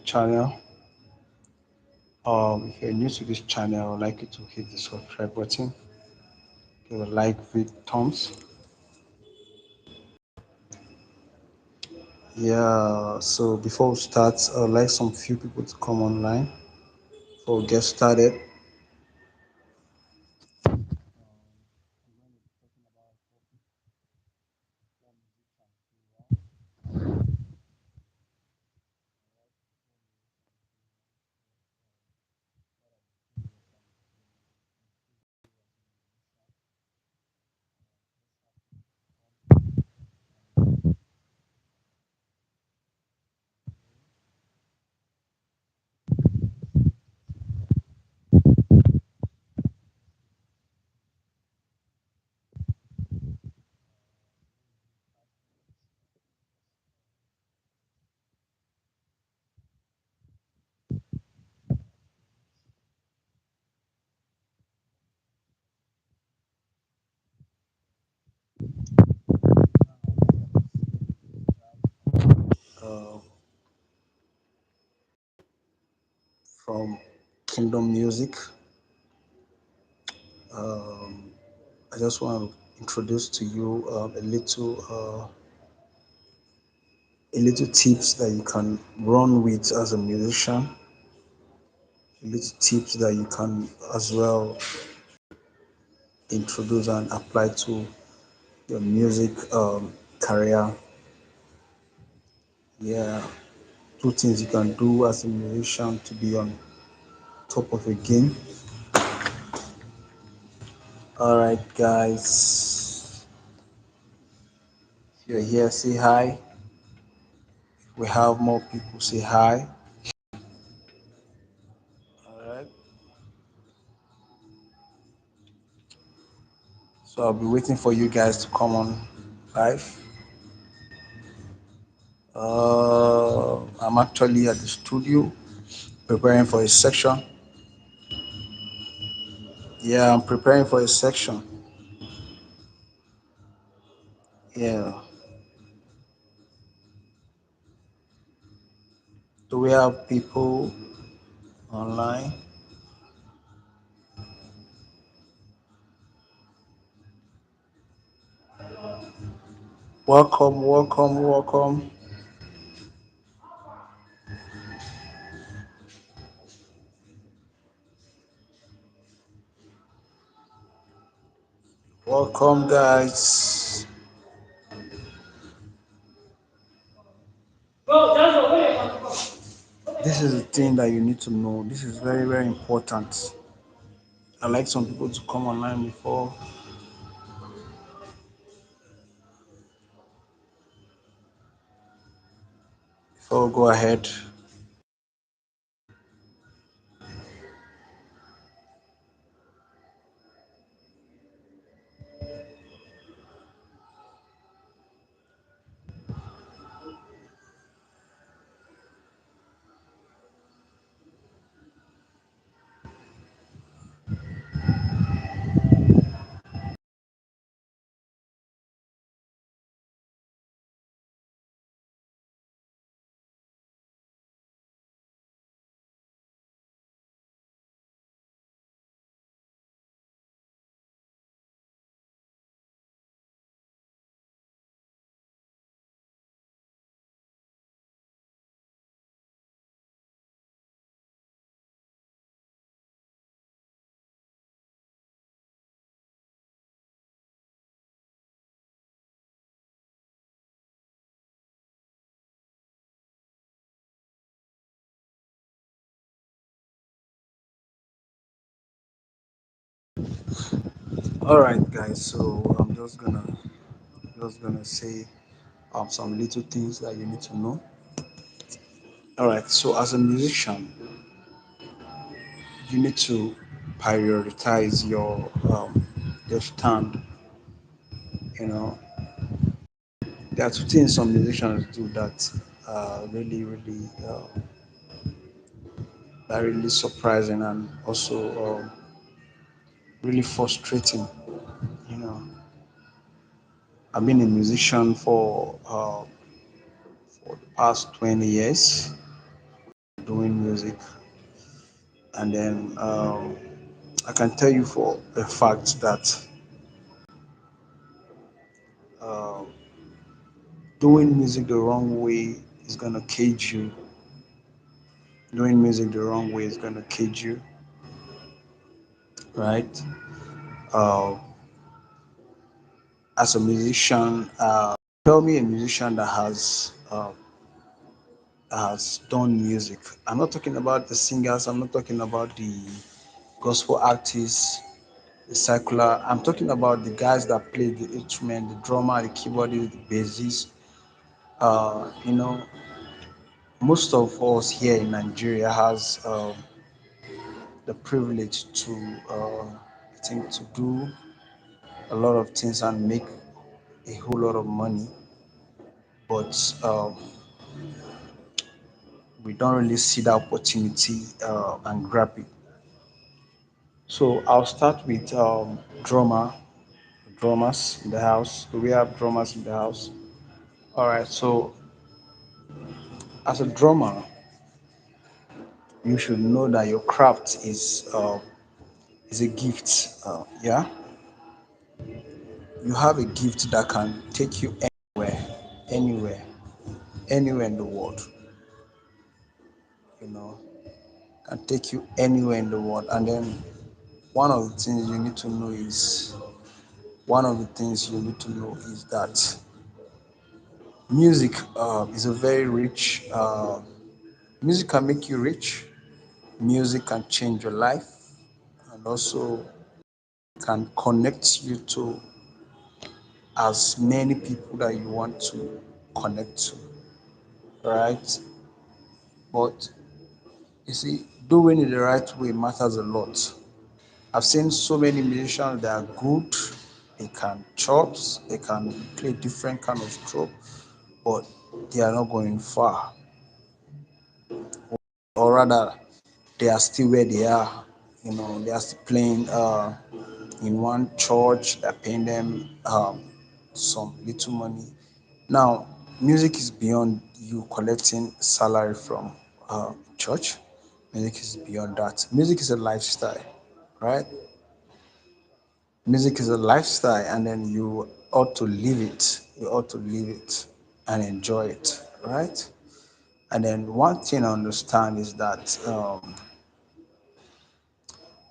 channel. If you're new to this channel, I would like you to hit the subscribe button, give a like with thumbs. Yeah, so before we start, I would like some few people to come online before we get started. Uh, from Kingdom Music. Um, I just want to introduce to you a little tips that you can run with as a musician, a little tips that you can as well introduce and apply to your music career. Yeah, two things you can do as a musician to be on top of a game. All right, guys, if you're here, say hi. We have more people say hi. All right, so I'll be waiting for you guys to come on live. I'm actually at the studio preparing for a section. Yeah, I'm preparing for a section. Yeah. Do we have people online? Welcome, welcome, welcome. Welcome, guys. This is the thing that you need to know. This is very, very important. I like some people to come online before we go ahead. All right, guys. So I'm just gonna say some little things that you need to know. All right. So as a musician, you need to prioritize your stand. You know, there are two things some musicians do that that really surprising and also really frustrating. You know, I've been a musician for the past 20 years, doing music, and then I can tell you for a fact that uh, doing music the wrong way is gonna cage you. Doing music the wrong way is gonna cage you, right? Uh, as a musician, tell me a musician that has done music. I'm not talking about the singers. I'm not talking about the gospel artists, the secular. I'm talking about the guys that play the instrument, the drummer, the keyboardist, the bassist. Uh, you know, most of us here in Nigeria has the privilege to, I think, to do a lot of things and make a whole lot of money, but we don't really see that opportunity and grab it. So I'll start with drummers in the house. Do we have drummers in the house? All right. So as a drummer, you should know that your craft is a gift. Yeah, you have a gift that can take you anywhere, anywhere, anywhere in the world. You know, can take you anywhere in the world. And then one of the things you need to know is one of the things you need to know is that music is a very rich. Music can make you rich. Music can change your life, and also can connect you to as many people that you want to connect to, right? But you see, doing it the right way matters a lot. I've seen so many musicians that are good, they can chops, they can play different kind of stroke, but they are not going far, or rather, they are still where they are. They are still playing in one church. They're paying them some little money. Now, music is beyond you collecting salary from church. Music is beyond that. Music is a lifestyle, right? Music is a lifestyle, and then you ought to live it. You ought to live it and enjoy it, right? And then one thing I understand is that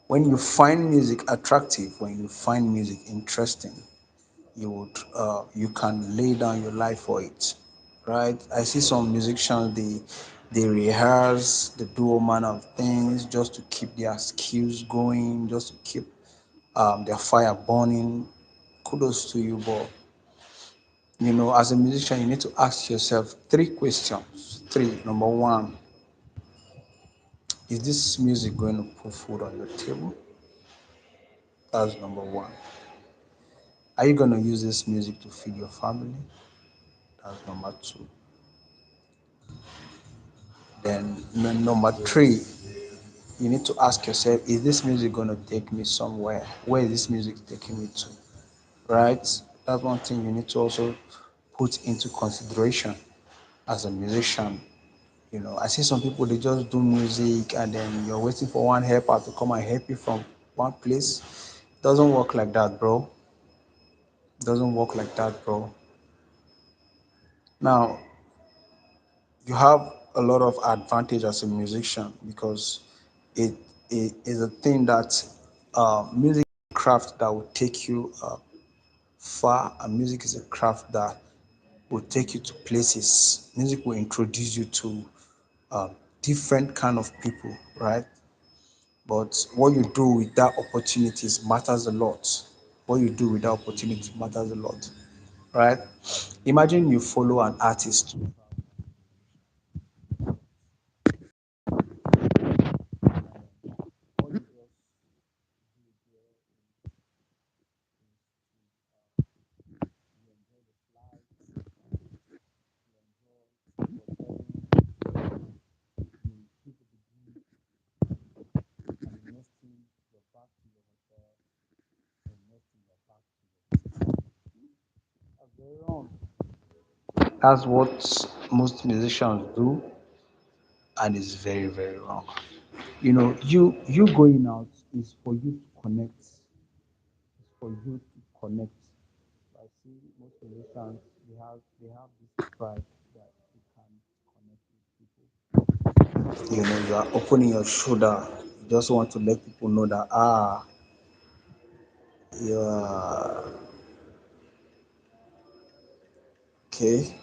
when you find music attractive, when you find music interesting, you can lay down your life for it, right? I see some musicians, they rehearse, they do all manner of things just to keep their skills going, just to keep their fire burning. Kudos to you, but as a musician, you need to ask yourself three questions. Three. Number one, is this music going to put food on your table? That's number one. Are you going to use this music to feed your family? That's number two. Then number three, you need to ask yourself, is this music going to take me somewhere? Where is this music taking me to? Right? That's one thing you need to also put into consideration as a musician. I see some people, they just do music and then you're waiting for one helper to come and help you from one place. It doesn't work like that, bro. It doesn't work like that, bro. Now, you have a lot of advantage as a musician because it, it is a thing that music is a craft that will take you far, and music is a craft that will take you to places. Music will introduce you to uh, different kind of people, right? But what you do with that opportunities matters a lot. What you do with that opportunity matters a lot, right? Imagine you follow an artist. That's what most musicians do. and it's very, very wrong. You going out is for you to connect. It's for you to connect. I see most musicians they have this pride that they can connect with people. You are opening your shoulder. You just want to let people know that you are okay.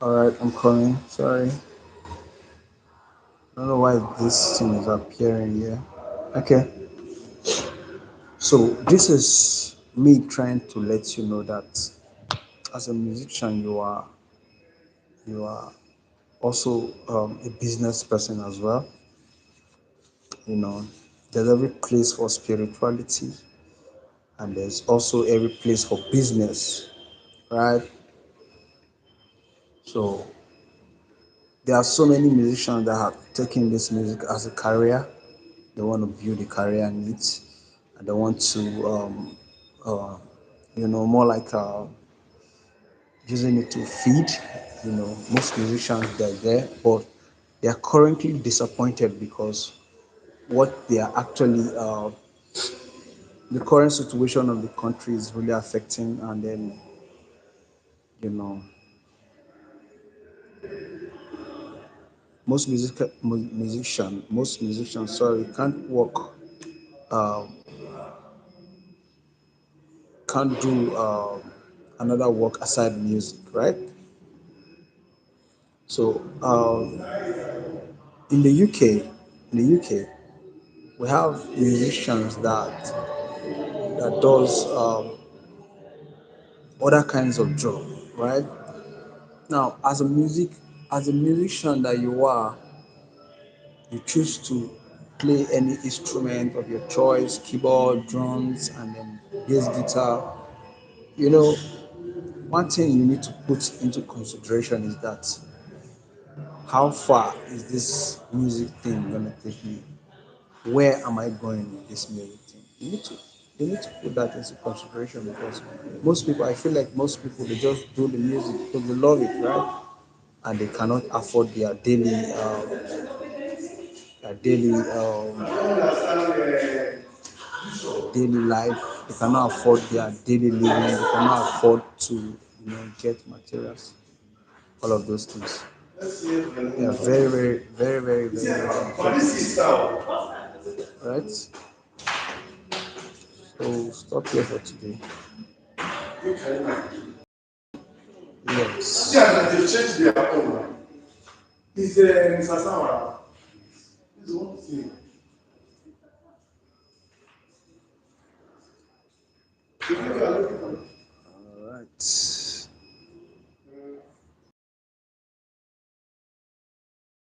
All right, I'm coming. Sorry, I don't know why this thing is appearing here. Okay, so this is me trying to let you know that as a musician, you are also a business person as well. You know, there's every place for spirituality, and there's also every place for business, right? So there are so many musicians that have taken this music as a career. They want to build a career in it, and they want to, uh, more like using it to feed. Most musicians they're there, but they are currently disappointed because what they are actually the current situation of the country is really affecting, and then you know most musicians, sorry, can't work, can't do another work aside music, right? So in the UK, we have musicians that does other kinds of job, right? Now, as a musician that you are, you choose to play any instrument of your choice, keyboard, drums, and then bass guitar. You know, one thing you need to put into consideration is that how far is this music thing gonna take me? Where am I going with this music thing? You need to put that into consideration because most people, I feel like most people, they just do the music because they love it, right? And they cannot afford their daily life. They cannot afford their daily living. They cannot afford to get materials. All of those things. They are very, very, very, very, very, very important. Right? So stop here for today. Yes. Yeah, they change their own. Is Mr. Samara? Is one thing.